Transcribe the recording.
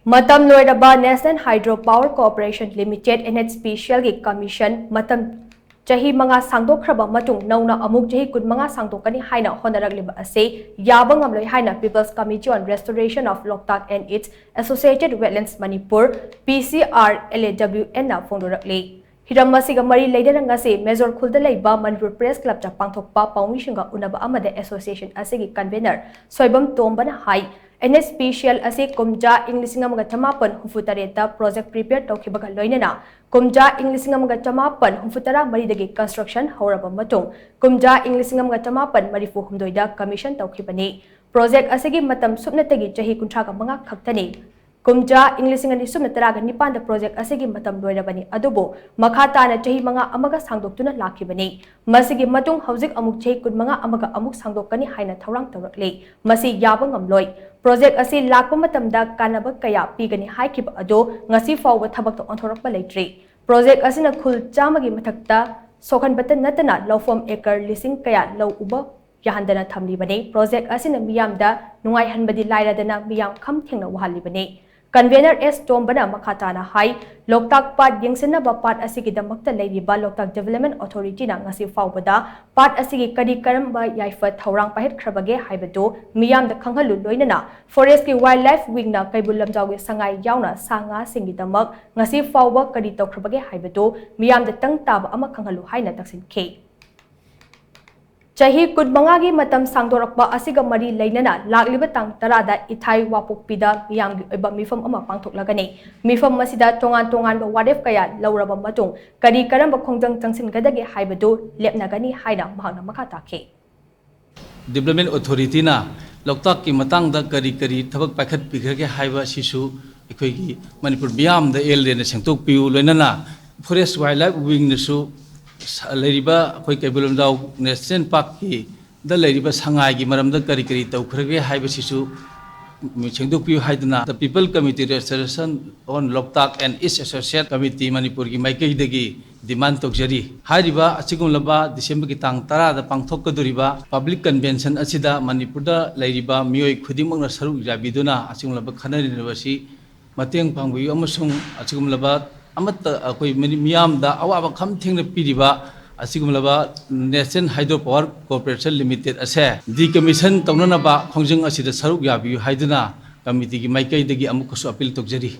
Matam loiraba National Hydropower Corporation Limited Nhpcl gi commission matam chahi manga shangdokkhraba matung nauna amuk chahi kun manga shangdokkani haina hotnarakliba ase yaba ngamloi haina People's Committee on Restoration of Loktak and its Associated Wetlands Manipur Pcrlawm na phongdorakli. Hiramasiga mari leidana ngase Major Khulda leiba Manipur Press Club ta pangthokpa pawmishinga unaba amade association asigi convener soibam tombana hai Nhpcl ase kumja Englishing amaga chamapan hufutareta project prepare tawkhibaga loinana kumja Englishing amaga chamapan hufutara maridagi construction hauraba matung kumja Englishing amaga chamapan marifu humdoida commission tawkhibani project asigi matam supnatagi chahi kunthraga manga khaktani kumja Englishing ani supnataraga nipanda project asigi matam loirabani adubo makha tana chahi manga amaga sangdoktuna lakhibani masigi matung hauzik amuk chahi kun manga amaga amuk sangdokkani haina thaurang tawrakli masi yaba ngamloi project asi lakpa matamda kanaba kaya pigani haikib ado ngasi fawba thabak to onthorakpa leitri project asina khul chamagi mathakta sokhan batan natana lawfom acre lising kaya law uba yahandana thamlibani project asina miyamda nungai hanbadi lairadana miyam kham thengna wahalibani Convener S. Tombana Makhatana Hai, Loktak Part Yangsana Part Asigi the Makta Lady Ba Loktak Development Authority na ngasi Faubada, Part Asigi Kadi Karamba Yaifat Taurang Pahet Krabage Haibado, Miyam the Kangalu Loinana, Forest Wildlife Wing na Kaibulam Jawi Sangai Yauna, Sanga Singi the Mug, ngasi Fauba Kadi Krabage Haibado, Miyam the Tang Tab Ama Kangalu Haina Taksin K. Chahi kudmangagi matam sangdorakba asiga mari leinana lakliba tang tarada ithai wapokpida miyamgi oiba mifam ama pangthoklagani mifam masida tongan ba wadef kaya lauraba matung kari karamba khongjang changsin gadagi haibadu lepnagani haina mahakna makha takhe Development Authority na Loktak ki matang da kari thabak pakhat pigrage haiba sisu ekhoigi Manipur biam da elde na sengtok piu loinana Forest Wildlife Wing na su Leriba koi Kaibulam Daw National Park ki da leriba sangai gi maram da kari tawkhrage haiba sisu sengdok piu haidna the People Committee Restoration on Loktak and its Associated Committee Manipur gi maikai dagi demand tokjari hariba achigum laba December ki tang 10 da pangthok kaduriba public convention asida Manipur da leriba mioi khudimang na saruk jabiduna achigum laba khanari university mateng pangbu amasung achigum laba amata akoi miyam da awaba kham thengna piriba asigumlaba National Hydropower Corporation Limited ase decommission tawnana ba khongjang asida saruk yabi haiduna committee gi maikai dagi amukasu appeal tokjari